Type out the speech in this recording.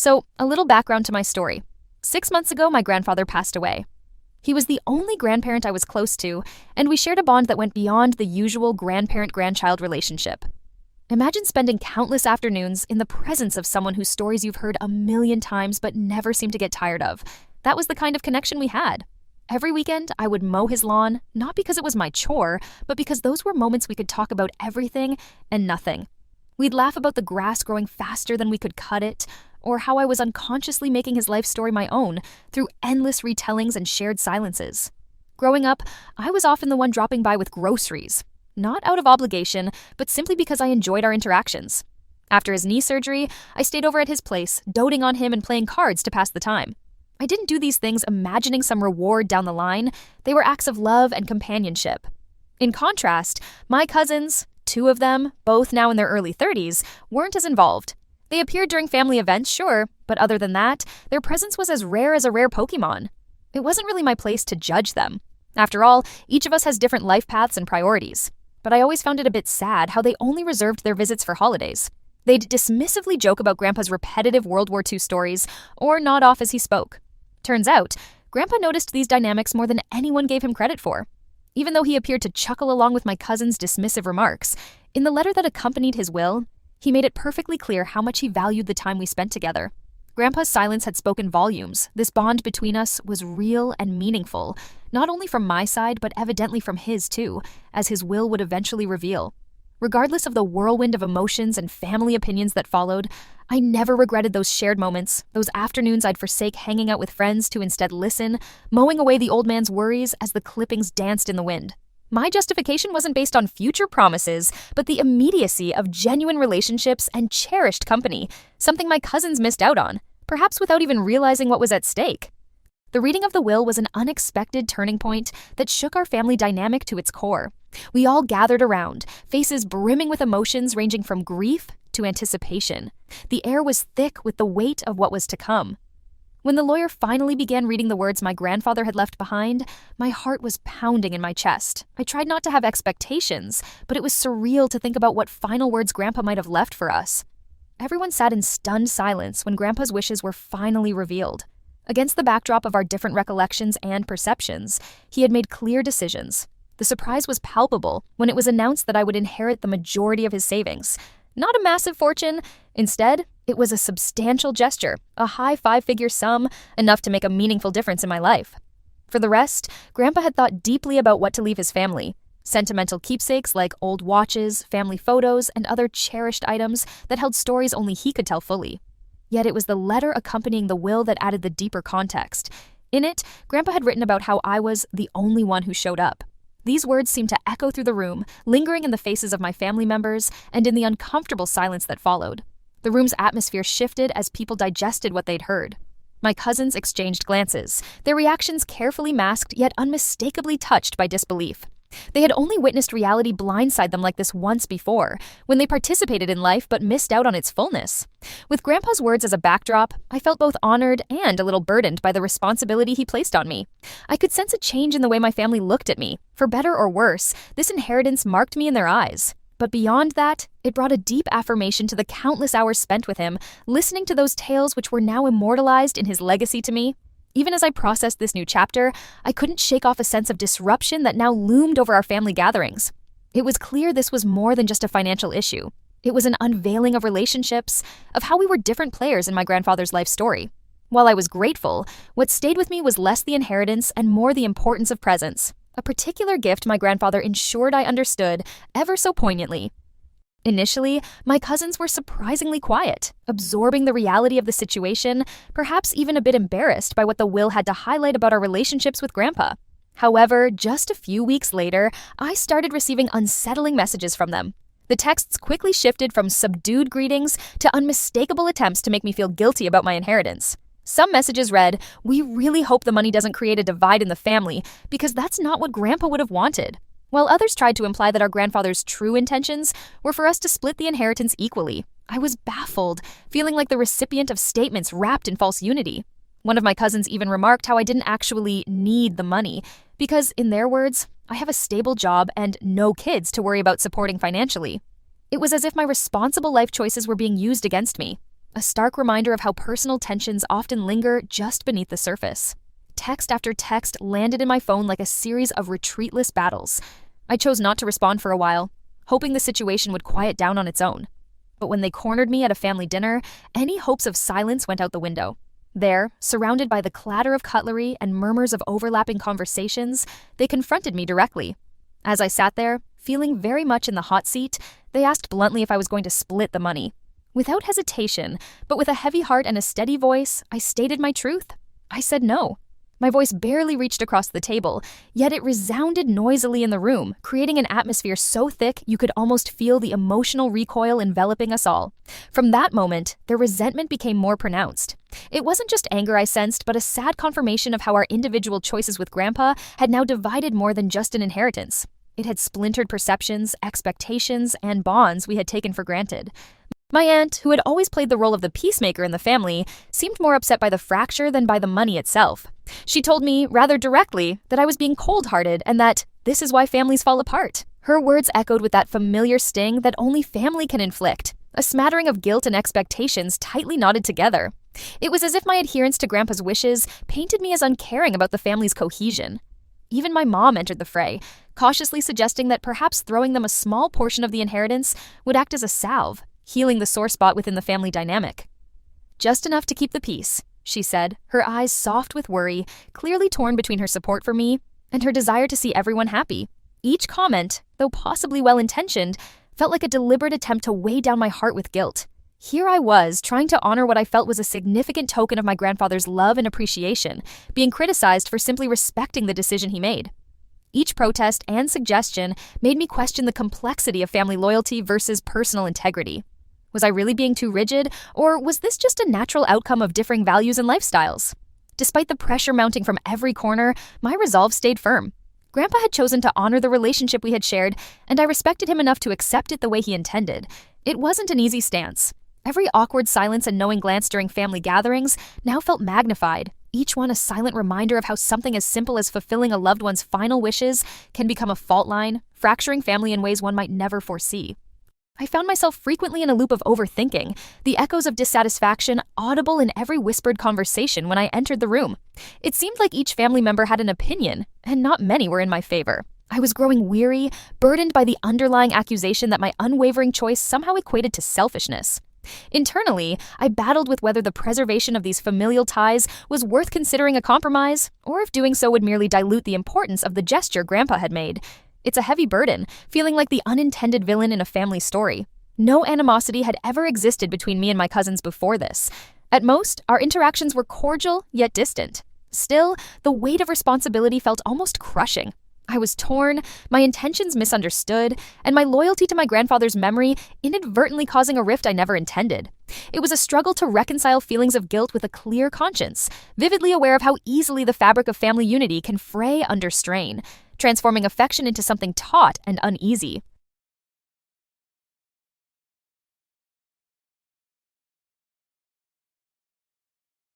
So, a little background to my story. 6 months ago, my grandfather passed away. He was the only grandparent I was close to, and we shared a bond that went beyond the usual grandparent-grandchild relationship. Imagine spending countless afternoons in the presence of someone whose stories you've heard a million times but never seem to get tired of. That was the kind of connection we had. Every weekend, I would mow his lawn, not because it was my chore, but because those were moments we could talk about everything and nothing. We'd laugh about the grass growing faster than we could cut it, or how I was unconsciously making his life story my own through endless retellings and shared silences. Growing up, I was often the one dropping by with groceries, not out of obligation, but simply because I enjoyed our interactions. After his knee surgery, I stayed over at his place, doting on him and playing cards to pass the time. I didn't do these things imagining some reward down the line. They were acts of love and companionship. In contrast, my cousins, 2 of them, both now in their early 30s, weren't as involved. They appeared during family events, sure, but other than that, their presence was as rare as a rare Pokemon. It wasn't really my place to judge them. After all, each of us has different life paths and priorities. But I always found it a bit sad how they only reserved their visits for holidays. They'd dismissively joke about Grandpa's repetitive World War II stories, or nod off as he spoke. Turns out, Grandpa noticed these dynamics more than anyone gave him credit for. Even though he appeared to chuckle along with my cousin's dismissive remarks, in the letter that accompanied his will, he made it perfectly clear how much he valued the time we spent together. Grandpa's silence had spoken volumes. This bond between us was real and meaningful, not only from my side, but evidently from his too, as his will would eventually reveal. Regardless of the whirlwind of emotions and family opinions that followed, I never regretted those shared moments, those afternoons I'd forsake hanging out with friends to instead listen, mowing away the old man's worries as the clippings danced in the wind. My justification wasn't based on future promises, but the immediacy of genuine relationships and cherished company, something my cousins missed out on, perhaps without even realizing what was at stake. The reading of the will was an unexpected turning point that shook our family dynamic to its core. We all gathered around, faces brimming with emotions ranging from grief to anticipation. The air was thick with the weight of what was to come. When the lawyer finally began reading the words my grandfather had left behind, my heart was pounding in my chest. I tried not to have expectations, but it was surreal to think about what final words Grandpa might have left for us. Everyone sat in stunned silence when Grandpa's wishes were finally revealed. Against the backdrop of our different recollections and perceptions, he had made clear decisions. The surprise was palpable when it was announced that I would inherit the majority of his savings. Not a massive fortune. Instead, it was a substantial gesture, a high 5-figure sum, enough to make a meaningful difference in my life. For the rest, Grandpa had thought deeply about what to leave his family. Sentimental keepsakes like old watches, family photos, and other cherished items that held stories only he could tell fully. Yet it was the letter accompanying the will that added the deeper context. In it, Grandpa had written about how I was the only one who showed up. These words seemed to echo through the room, lingering in the faces of my family members and in the uncomfortable silence that followed. The room's atmosphere shifted as people digested what they'd heard. My cousins exchanged glances, their reactions carefully masked yet unmistakably touched by disbelief. They had only witnessed reality blindside them like this once before, when they participated in life but missed out on its fullness. With Grandpa's words as a backdrop, I felt both honored and a little burdened by the responsibility he placed on me. I could sense a change in the way my family looked at me. For better or worse, this inheritance marked me in their eyes. But beyond that, it brought a deep affirmation to the countless hours spent with him, listening to those tales which were now immortalized in his legacy to me. Even as I processed this new chapter, I couldn't shake off a sense of disruption that now loomed over our family gatherings. It was clear this was more than just a financial issue. It was an unveiling of relationships, of how we were different players in my grandfather's life story. While I was grateful, what stayed with me was less the inheritance and more the importance of presence, a particular gift my grandfather ensured I understood ever so poignantly. Initially, my cousins were surprisingly quiet, absorbing the reality of the situation, perhaps even a bit embarrassed by what the will had to highlight about our relationships with Grandpa. However, just a few weeks later, I started receiving unsettling messages from them. The texts quickly shifted from subdued greetings to unmistakable attempts to make me feel guilty about my inheritance. Some messages read, "We really hope the money doesn't create a divide in the family, because that's not what Grandpa would have wanted." While others tried to imply that our grandfather's true intentions were for us to split the inheritance equally. I was baffled, feeling like the recipient of statements wrapped in false unity. One of my cousins even remarked how I didn't actually need the money, because, in their words, I have a stable job and no kids to worry about supporting financially. It was as if my responsible life choices were being used against me. a stark reminder of how personal tensions often linger just beneath the surface. Text after text landed in my phone like a series of retreatless battles. I chose not to respond for a while, hoping the situation would quiet down on its own. But when they cornered me at a family dinner, any hopes of silence went out the window. There, surrounded by the clatter of cutlery and murmurs of overlapping conversations, they confronted me directly. As I sat there, feeling very much in the hot seat, they asked bluntly if I was going to split the money. Without hesitation, but with a heavy heart and a steady voice, I stated my truth. I said no. My voice barely reached across the table, yet it resounded noisily in the room, creating an atmosphere so thick you could almost feel the emotional recoil enveloping us all. From that moment, their resentment became more pronounced. It wasn't just anger I sensed, but a sad confirmation of how our individual choices with Grandpa had now divided more than just an inheritance. It had splintered perceptions, expectations, and bonds we had taken for granted. My aunt, who had always played the role of the peacemaker in the family, seemed more upset by the fracture than by the money itself. She told me, rather directly, that I was being cold-hearted and that this is why families fall apart. Her words echoed with that familiar sting that only family can inflict, a smattering of guilt and expectations tightly knotted together. It was as if my adherence to Grandpa's wishes painted me as uncaring about the family's cohesion. Even my mom entered the fray, cautiously suggesting that perhaps throwing them a small portion of the inheritance would act as a salve, healing the sore spot within the family dynamic. "Just enough to keep the peace," she said, her eyes soft with worry, clearly torn between her support for me and her desire to see everyone happy. Each comment, though possibly well-intentioned, felt like a deliberate attempt to weigh down my heart with guilt. Here I was, trying to honor what I felt was a significant token of my grandfather's love and appreciation, being criticized for simply respecting the decision he made. Each protest and suggestion made me question the complexity of family loyalty versus personal integrity. Was I really being too rigid, or was this just a natural outcome of differing values and lifestyles? Despite the pressure mounting from every corner, my resolve stayed firm. Grandpa had chosen to honor the relationship we had shared, and I respected him enough to accept it the way he intended. It wasn't an easy stance. Every awkward silence and knowing glance during family gatherings now felt magnified, each one a silent reminder of how something as simple as fulfilling a loved one's final wishes can become a fault line, fracturing family in ways one might never foresee. I found myself frequently in a loop of overthinking, the echoes of dissatisfaction audible in every whispered conversation when I entered the room. It seemed like each family member had an opinion, and not many were in my favor. I was growing weary, burdened by the underlying accusation that my unwavering choice somehow equated to selfishness. Internally, I battled with whether the preservation of these familial ties was worth considering a compromise, or if doing so would merely dilute the importance of the gesture Grandpa had made. It's a heavy burden, feeling like the unintended villain in a family story. No animosity had ever existed between me and my cousins before this. At most, our interactions were cordial yet distant. Still, the weight of responsibility felt almost crushing. I was torn, my intentions misunderstood, and my loyalty to my grandfather's memory inadvertently causing a rift I never intended. It was a struggle to reconcile feelings of guilt with a clear conscience, vividly aware of how easily the fabric of family unity can fray under strain, transforming affection into something taut and uneasy.